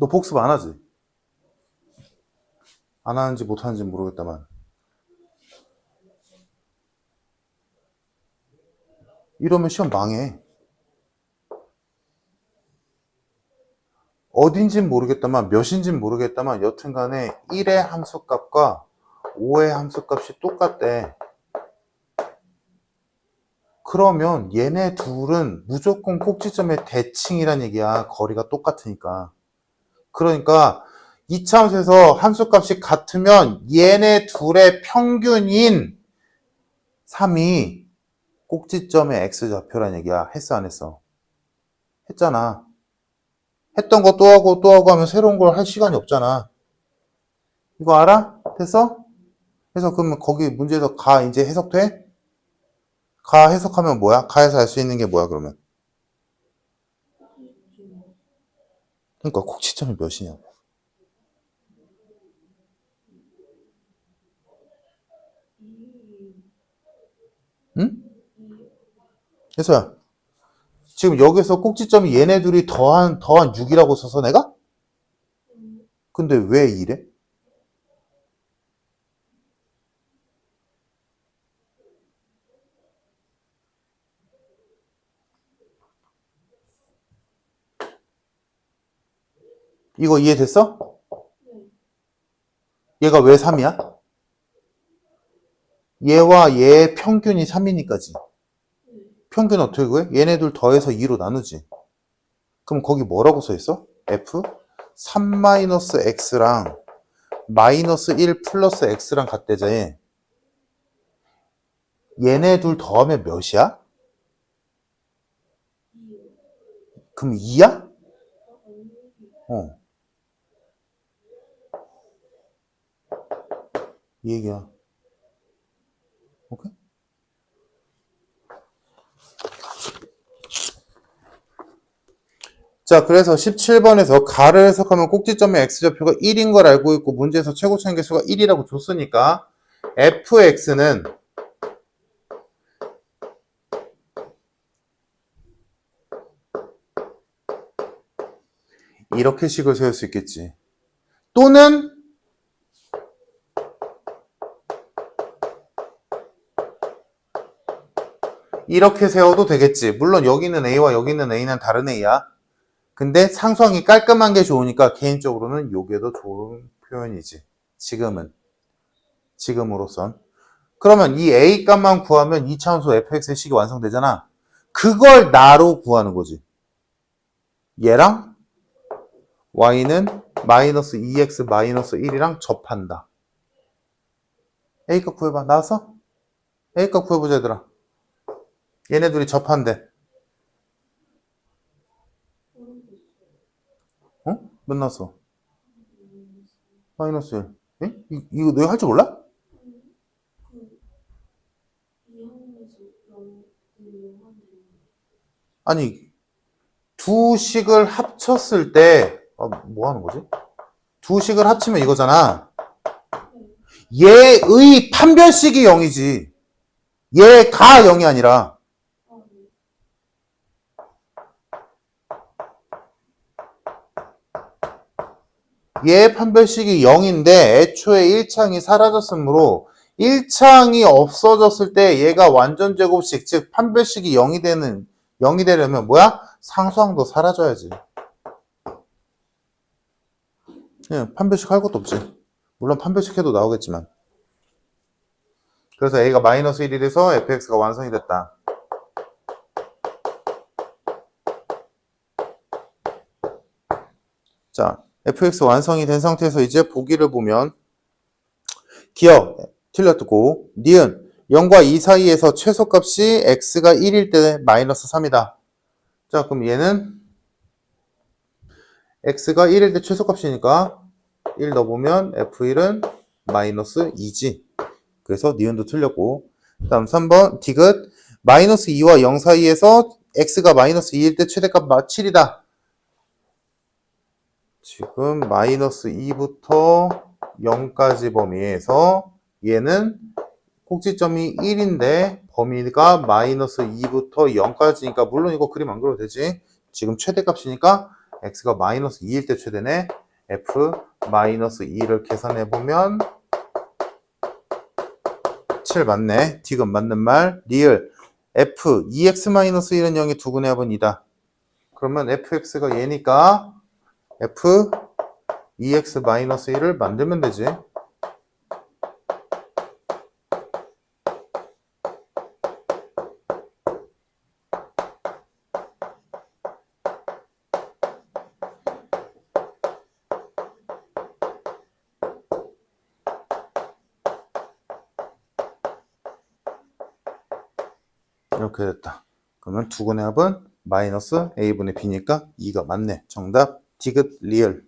너 복습 안 하지? 안 하는지 못 하는지 모르겠다만 이러면 시험 망해. 어딘진 모르겠다만 몇인진 모르겠다만 여튼간에 1의 함수값과 5의 함수값이 똑같대. 그러면 얘네 둘은 무조건 꼭지점의 대칭이란 얘기야. 거리가 똑같으니까. 그러니까 2차 함수에서 함수값이 같으면 얘네 둘의 평균인 3이 꼭지점의 x좌표란 얘기야. 했어 안 했어? 했잖아. 했던 거 또 하고 또 하고 하면 새로운 걸 할 시간이 없잖아. 이거 알아? 됐어? 그래서 그러면 거기 문제에서 가 이제 해석돼? 가 해석하면 뭐야? 가에서 알 수 있는 게 뭐야 그러면? 그러니까 꼭지점이 몇이냐? 응? 그래서 지금 여기서 꼭지점이 얘네 둘이 더한 6이라고 써서 내가? 근데 왜 이래? 이거 이해됐어? 얘가 왜 3이야? 얘와 얘의 평균이 3이니까지. 평균 어떻게 구해? 얘네 둘 더해서 2로 나누지. 그럼 거기 뭐라고 써 있어? F 3-x랑 -1 플러스 x랑 같대자 얘. 얘네 둘 더하면 몇이야? 그럼 2야? 이 얘기야. 오케이? 자, 그래서 17번에서 가를 해석하면 꼭지점의 x좌표가 1인 걸 알고 있고 문제에서 최고차의 개수가 1이라고 줬으니까 fx는 이렇게 식을 세울 수 있겠지. 또는 이렇게 세워도 되겠지. 물론 여기는 A와 여기는 A는 다른 A야. 근데 상수항이 깔끔한 게 좋으니까 개인적으로는 요게 더 좋은 표현이지. 지금으로선. 그러면 이 A 값만 구하면 2차 함수 fx의 식이 완성되잖아. 그걸 나로 구하는 거지. 얘랑 y는 마이너스 2x 마이너스 1이랑 접한다. A 값 구해봐. 나왔어? A 값 구해보자 얘들아. 얘네들이 접한대. 몇 나왔어? 마이너스 1. 에? 이거 내가 할 줄 몰라? 아니, 두 식을 합쳤을 때, 뭐 하는 거지? 두 식을 합치면 이거잖아. 얘의 판별식이 0이지. 얘가 0이 아니라. 얘 판별식이 0인데 애초에 1창이 사라졌으므로 1창이 없어졌을 때 얘가 완전 제곱식, 즉 판별식이 0이 되려면 뭐야? 상수항도 사라져야지. 그냥 판별식 할 것도 없지. 물론 판별식 해도 나오겠지만. 그래서 a가 마이너스 1이 돼서 fx가 완성이 됐다. 자, fx 완성이 된 상태에서 이제 보기를 보면 기억, 틀렸고 니은 0과 2 사이에서 최소값이 x가 1일 때 마이너스 3이다. 자, 그럼 얘는 x가 1일 때 최소값이니까 1 넣어보면 f1은 마이너스 2지. 그래서 니은도 틀렸고. 그 다음 3번 디귿 마이너스 2와 0 사이에서 x가 마이너스 2일 때 최대값 7이다. 지금 마이너스 2부터 0까지 범위에서 얘는 꼭지점이 1인데 범위가 마이너스 2부터 0까지니까 물론 이거 그림 안 그려도 되지. 지금 최대값이니까 x가 마이너스 2일 때 최대네. f 마이너스 2를 계산해보면 7 맞네. 디귿 맞는 말. 리을 f 2x-1은 0의 두근의 합은 2다. 그러면 fx가 얘니까 f 2x-1을 만들면 되지. 이렇게 됐다. 그러면 두근의 합은 마이너스 a분의 b니까 2가 맞네. 정답 디귿 리을.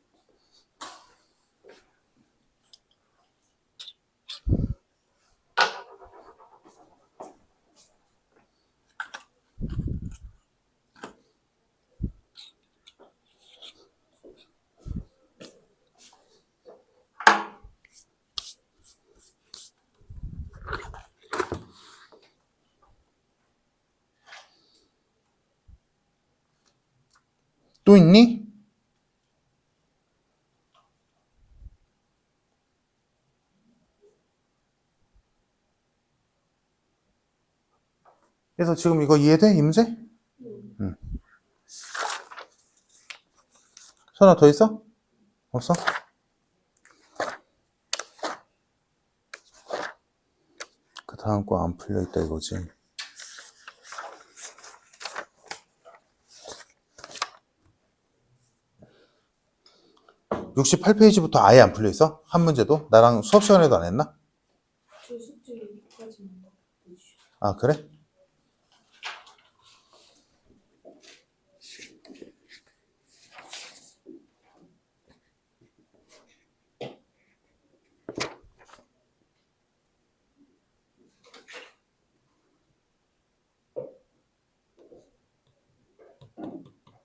또 있니? 그래서 지금 이거 이해돼? 이 문제? 응. 선아 더 있어? 없어? 그 다음 거 안 풀려있다 이거지. 68페이지부터 아예 안 풀려있어? 한 문제도? 나랑 수업 시간에도 안 했나? 저 숙제 여기까지만 보여주시죠. 아 그래?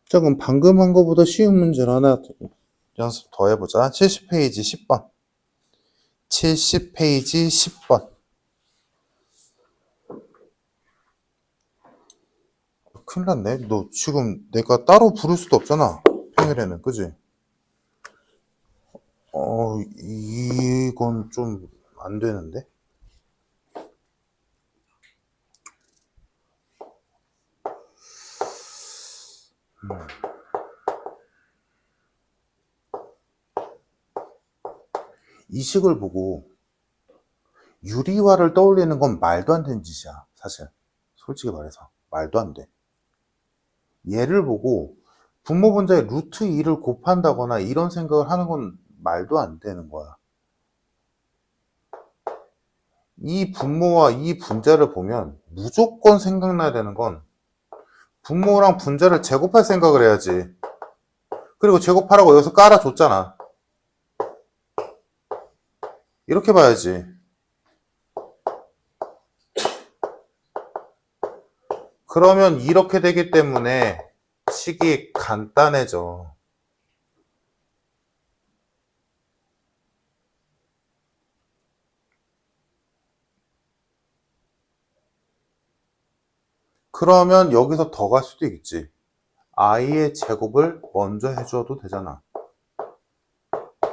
자 그럼 방금 한 거보다 쉬운 문제를 하나 연습 더 해보자. 70페이지 10번. 70페이지 10번. 큰일 났네. 너 지금 내가 따로 부를 수도 없잖아. 평일에는. 그지? 이건 좀 안 되는데? 이 식을 보고 유리화를 떠올리는 건 말도 안 되는 짓이야. 사실. 솔직히 말해서. 말도 안 돼. 얘를 보고 분모 분자에 루트 2를 곱한다거나 이런 생각을 하는 건 말도 안 되는 거야. 이 분모와 이 분자를 보면 무조건 생각나야 되는 건 분모랑 분자를 제곱할 생각을 해야지. 그리고 제곱하라고 여기서 깔아줬잖아. 이렇게 봐야지. 그러면 이렇게 되기 때문에 식이 간단해져. 그러면 여기서 더 갈 수도 있겠지. i의 제곱을 먼저 해줘도 되잖아.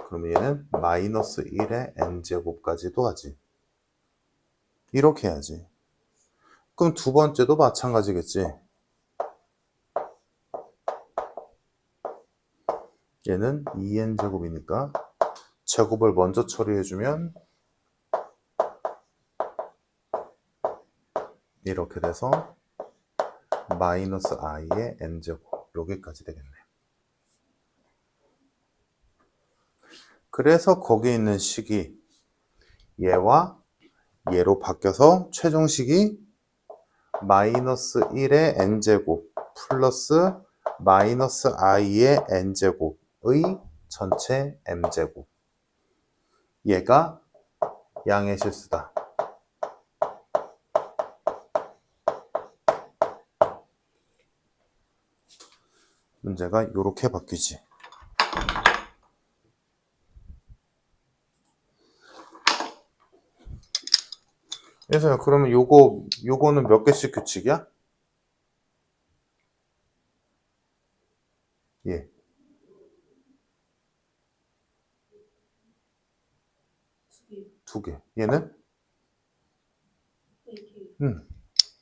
그러면 얘는 마이너스 1의 n제곱까지도 하지. 이렇게 해야지. 그럼 두 번째도 마찬가지겠지. 얘는 2n제곱이니까 제곱을 먼저 처리해주면 이렇게 돼서 마이너스 i의 n제곱 여기까지 되겠네. 그래서 거기 있는 식이 얘와 얘로 바뀌어서 최종식이 마이너스 1의 n제곱 플러스 마이너스 i의 n제곱의 전체 m제곱. 얘가 양의 실수다. 문제가 이렇게 바뀌지. 그래서 그러면 요거는 몇 개씩 규칙이야? 예. 두 개. 얘는?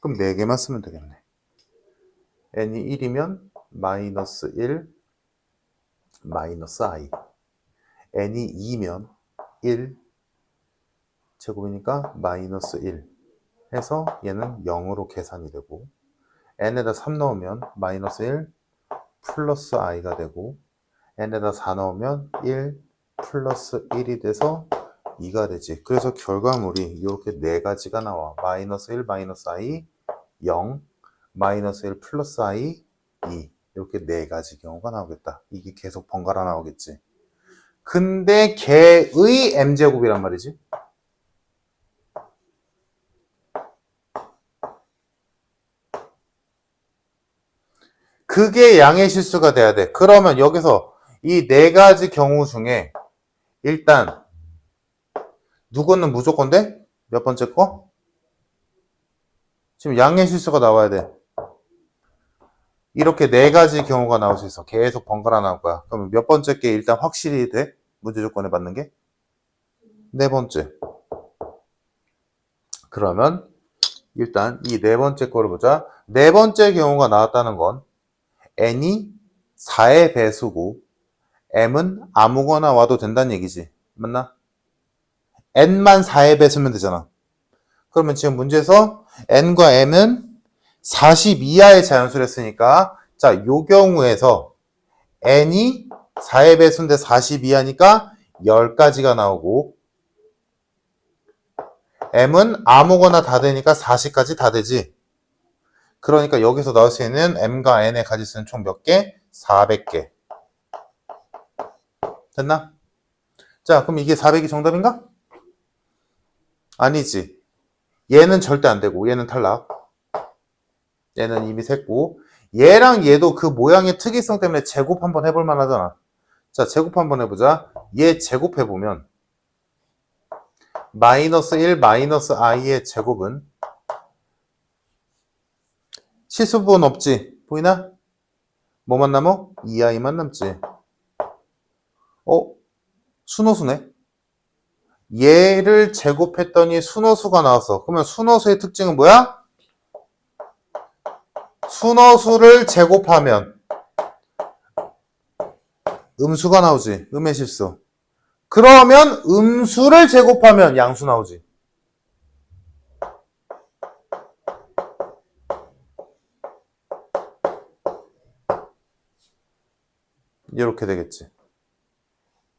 그럼 4개만 쓰면 되겠네. n이 1이면 마이너스 1, 마이너스 i. n이 2면 1 제곱이니까 마이너스 1 해서 얘는 0으로 계산이 되고, n에다 3 넣으면 마이너스 1 플러스 i가 되고, n에다 4 넣으면 1 플러스 1이 돼서 2가 되지. 그래서 결과물이 이렇게 4가지가 나와. 마이너스 1, 마이너스 i, 0, 마이너스 1 플러스 i, 2. 이렇게 4가지 경우가 나오겠다. 이게 계속 번갈아 나오겠지. 근데 걔의 m제곱이란 말이지. 그게 양의 실수가 돼야 돼. 그러면 여기서 이 4가지 경우 중에 일단 누구는 무조건 돼? 몇 번째 거? 지금 양의 실수가 나와야 돼. 이렇게 4가지 경우가 나올 수 있어. 계속 번갈아 나올 거야. 그러면 몇 번째 게 일단 확실히 돼? 문제 조건에 맞는 게? 4번째. 그러면 일단 이 4번째 거를 보자. 4번째 경우가 나왔다는 건 n이 4의 배수고 m은 아무거나 와도 된다는 얘기지. 맞나? n만 4의 배수면 되잖아. 그러면 지금 문제에서 n과 m은 40 이하의 자연수를 했으니까, 자, 요 경우에서 n이 4의 배수인데 40 이하니까 10가지가 나오고, m은 아무거나 다 되니까 40까지 다 되지. 그러니까 여기서 나올 수 있는 m과 n의 가지수는 총 몇 개? 400개. 됐나? 자, 그럼 이게 400이 정답인가? 아니지. 얘는 절대 안 되고, 얘는 탈락. 얘는 이미 샜고, 얘랑 얘도 그 모양의 특이성 때문에 제곱 한번 해볼 만하잖아. 자, 제곱 한번 해보자. 얘 제곱해보면 마이너스 1 마이너스 i의 제곱은 실수분 없지? 보이나? 뭐만 남어? 2i만 남지. 순호수네. 얘를 제곱했더니 순호수가 나왔어. 그러면 순호수의 특징은 뭐야? 순호수를 제곱하면 음수가 나오지. 음의 실수. 그러면 음수를 제곱하면 양수 나오지. 이렇게 되겠지.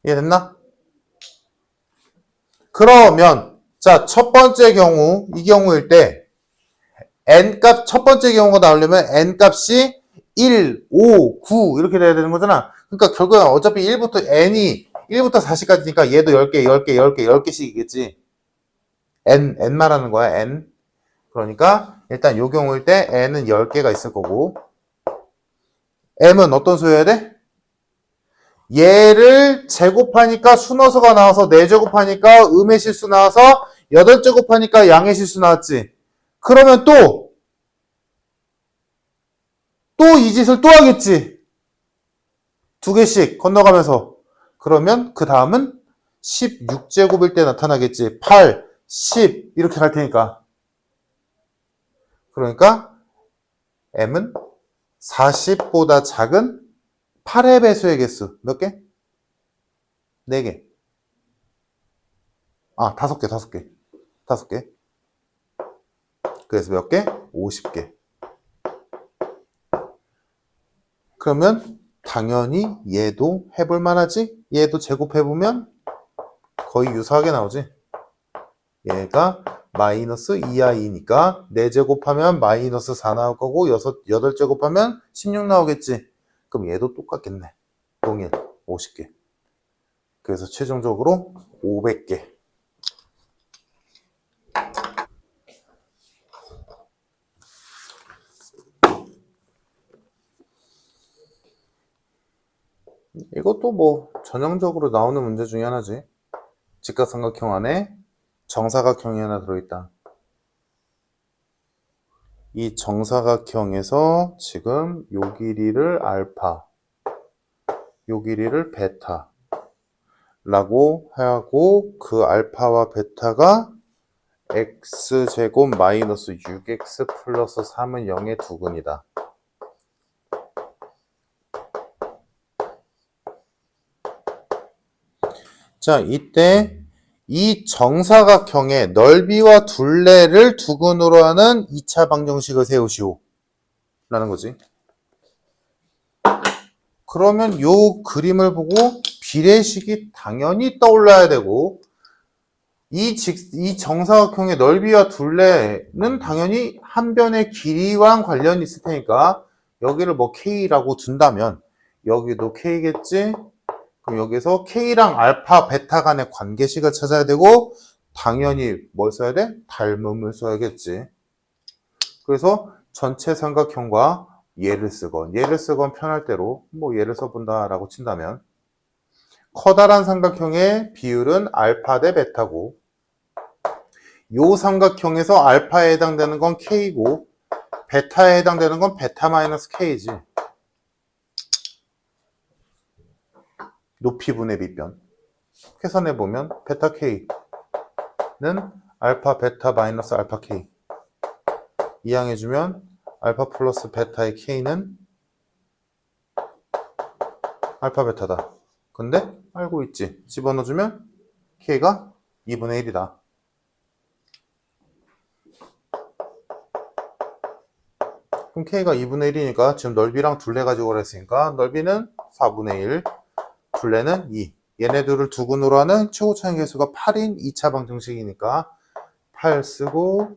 이해됐나? 그러면 자, 첫 번째 경우, 이 경우일 때 n값, 첫 번째 경우가 나오려면 n값이 1, 5, 9 이렇게 돼야 되는 거잖아. 그러니까 결국엔 어차피 1부터 n이 1부터 40까지니까 얘도 10개, 10개, 10개, 10개씩이겠지. n 말하는 거야, n. 그러니까 일단 요 경우일 때 n은 10개가 있을 거고, m은 어떤 수여야 돼? 얘를 제곱하니까 순호수가 나와서 4제곱하니까 음의 실수 나와서 8제곱하니까 양의 실수 나왔지. 그러면 또 이 짓을 또 하겠지. 2개씩 건너가면서. 그러면 그 다음은 16제곱일 때 나타나겠지. 8, 10 이렇게 갈 테니까. 그러니까 m은 40보다 작은 8의 배수의 개수 몇 개? 4개. 아, 5개. 그래서 몇 개? 50개. 그러면 당연히 얘도 해볼 만하지? 얘도 제곱해보면 거의 유사하게 나오지? 얘가 마이너스 2i니까 4제곱하면 마이너스 4 나올 거고 8제곱하면 16 나오겠지? 그럼 얘도 똑같겠네. 동일 50개. 그래서 최종적으로 500개. 이것도 뭐 전형적으로 나오는 문제 중에 하나지. 직각삼각형 안에 정사각형이 하나 들어있다. 이 정사각형에서 지금 요 길이를 알파, 요 길이를 베타 라고 하고 그 알파와 베타가 x제곱 마이너스 6x 플러스 3은 0의 두근이다. 자, 이때 이 정사각형의 넓이와 둘레를 두근으로 하는 2차 방정식을 세우시오. 라는 거지. 그러면 요 그림을 보고 비례식이 당연히 떠올라야 되고, 이 정사각형의 넓이와 둘레는 당연히 한 변의 길이와 관련이 있을 테니까, 여기를 뭐 K라고 둔다면, 여기도 K겠지? 그럼 여기서 K랑 알파, 베타 간의 관계식을 찾아야 되고 당연히 뭘 써야 돼? 닮음을 써야겠지. 그래서 전체 삼각형과 얘를 쓰건 편할 대로 뭐 얘를 써본다라고 친다면 커다란 삼각형의 비율은 알파 대 베타고 요 삼각형에서 알파에 해당되는 건 K고 베타에 해당되는 건 베타 마이너스 K지. 높이분의 밑변 계산해보면 베타 K는 알파 베타 마이너스 알파 K 이항해주면 알파 플러스 베타의 K는 알파 베타다. 근데 알고 있지. 집어넣어주면 K가 2분의 1이다. 그럼 K가 2분의 1이니까 지금 넓이랑 둘레 가지고 오라 했으니까 넓이는 4분의 1 둘레는 2. 얘네들을 두근으로 하는 최고 차이 계수가 8인 2차 방정식이니까 8 쓰고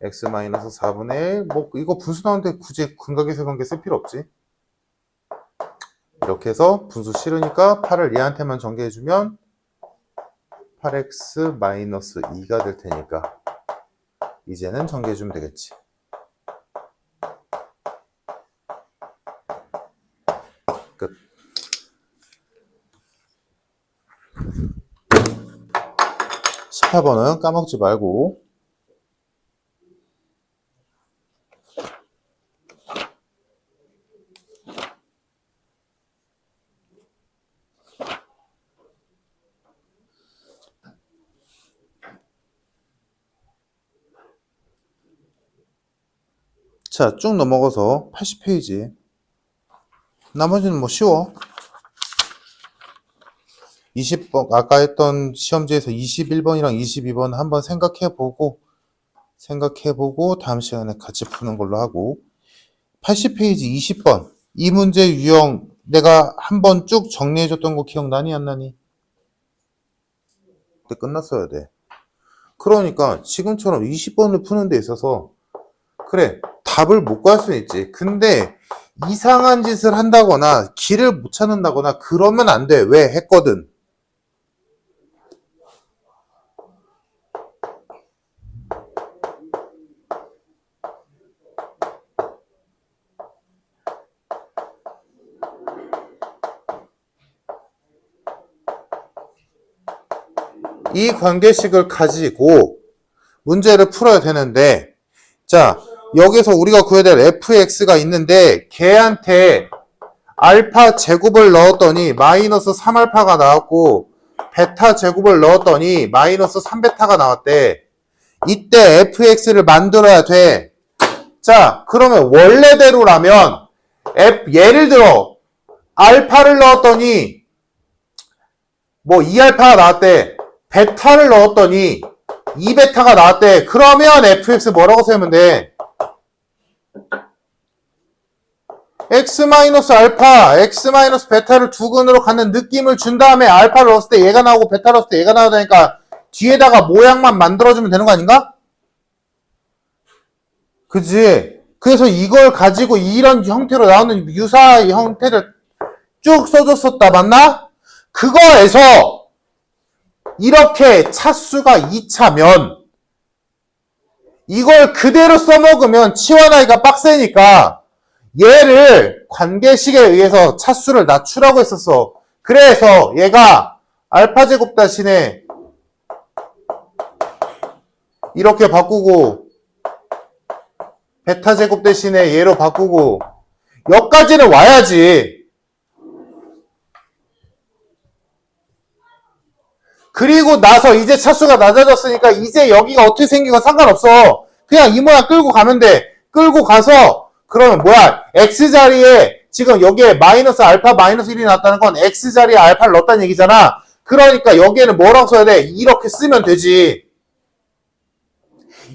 x-4분의 1 뭐 이거 분수 나오는데 굳이 근각계수 관계 쓸 필요 없지. 이렇게 해서 분수 싫으니까 8을 얘한테만 전개해주면 8x-2가 될 테니까 이제는 전개해주면 되겠지. 끝. 18번은 까먹지 말고 자, 쭉 넘어가서 80페이지 나머지는 뭐 쉬워. 20번 아까 했던 시험지에서 21번이랑 22번 한번 생각해보고 다음 시간에 같이 푸는 걸로 하고 80페이지 20번 이 문제 유형 내가 한번 쭉 정리해줬던 거 기억나니 안 나니? 그때 끝났어야 돼. 그러니까 지금처럼 20번을 푸는 데 있어서 그래 답을 못 구할 수는 있지. 근데 이상한 짓을 한다거나 길을 못 찾는다거나 그러면 안 돼. 왜? 했거든. 이 관계식을 가지고 문제를 풀어야 되는데 자 여기서 우리가 구해야 될 fx가 있는데 걔한테 알파 제곱을 넣었더니 마이너스 3알파가 나왔고 베타 제곱을 넣었더니 마이너스 3베타가 나왔대. 이때 fx를 만들어야 돼. 자 그러면 원래대로라면 예를 들어 알파를 넣었더니 뭐 2알파가 나왔대. 베타를 넣었더니 2베타가 나왔대. 그러면 fx 뭐라고 세우면 돼? x-알파, x-베타를 두근으로 갖는 느낌을 준 다음에 알파를 넣었을 때 얘가 나오고 베타를 넣었을 때 얘가 나와야 되니까 뒤에다가 모양만 만들어주면 되는 거 아닌가? 그지? 그래서 이걸 가지고 이런 형태로 나오는 유사 형태를 쭉 써줬었다. 맞나? 그거에서 이렇게 차수가 2차면 이걸 그대로 써먹으면 치환하기가 빡세니까 얘를 관계식에 의해서 차수를 낮추라고 했었어. 그래서 얘가 알파 제곱 대신에 이렇게 바꾸고 베타 제곱 대신에 얘로 바꾸고 여기까지는 와야지. 그리고 나서 이제 차수가 낮아졌으니까 이제 여기가 어떻게 생기건 상관없어. 그냥 이 모양 끌고 가면 돼. 끌고 가서 그러면 뭐야? X자리에 지금 여기에 마이너스 알파 마이너스 1이 났다는 건 X자리에 알파를 넣었다는 얘기잖아. 그러니까 여기에는 뭐라고 써야 돼? 이렇게 쓰면 되지.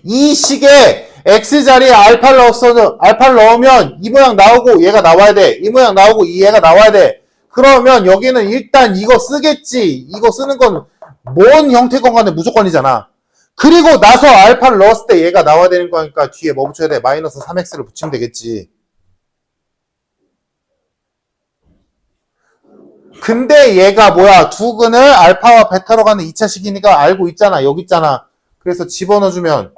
이 식에 X자리에 알파를 넣으면 이 모양 나오고 얘가 나와야 돼. 이 모양 나오고 얘가 나와야 돼. 그러면 여기는 일단 이거 쓰겠지. 이거 쓰는 건 뭔 형태건 간에 무조건이잖아. 그리고 나서 알파를 넣었을 때 얘가 나와야 되는 거니까 뒤에 뭐 붙여야 돼? 마이너스 3x를 붙이면 되겠지. 근데 얘가 뭐야? 두근을 알파와 베타로 가는 2차식이니까 알고 있잖아. 여기 있잖아. 그래서 집어넣어주면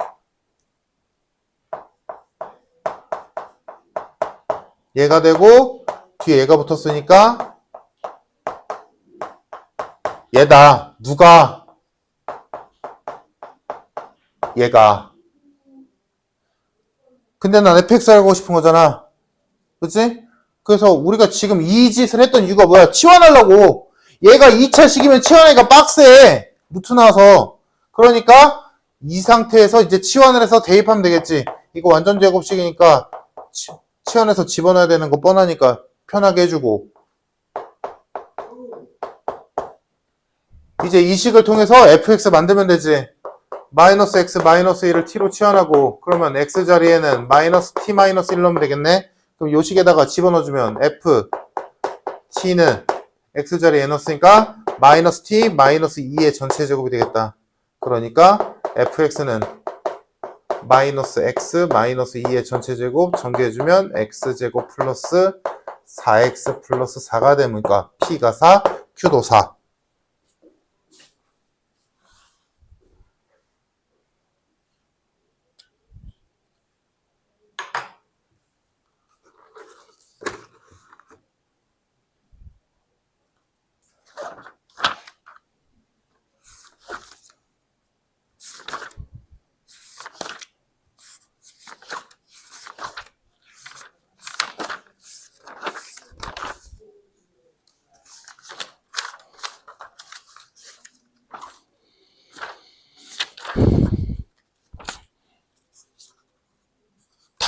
얘가 되고 뒤에 얘가 붙었으니까 얘다. 누가? 얘가. 근데 난 fx 알고 싶은 거잖아. 그치? 그래서 우리가 지금 이 짓을 했던 이유가 뭐야? 치환하려고. 얘가 2차식이면 치환하기가 빡세. 루트 나와서. 그러니까 이 상태에서 이제 치환을 해서 대입하면 되겠지. 이거 완전 제곱식이니까 치환해서 집어넣어야 되는 거 뻔하니까 편하게 해주고. 이제 이 식을 통해서 fx 만들면 되지. 마이너스 x 마이너스 1을 t로 치환하고 그러면 x 자리에는 마이너스 t 마이너스 1 넣으면 되겠네. 그럼 요 식에다가 집어넣어주면 f t는 x 자리에 넣었으니까 마이너스 t 마이너스 2의 전체 제곱이 되겠다. 그러니까 fx는 마이너스 x 마이너스 2의 전체 제곱 전개해주면 x제곱 플러스 4x 플러스 4가 되니까 p가 4 q도 4.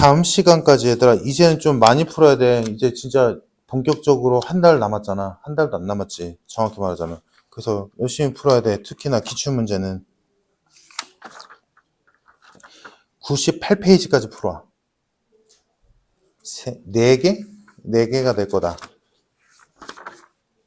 다음 시간까지 얘들아 이제는 좀 많이 풀어야 돼. 이제 진짜 본격적으로 한 달 남았잖아. 한 달도 안 남았지. 정확히 말하자면. 그래서 열심히 풀어야 돼. 특히나 기출문제는 98페이지까지 풀어. 4개? 4개가 될 거다.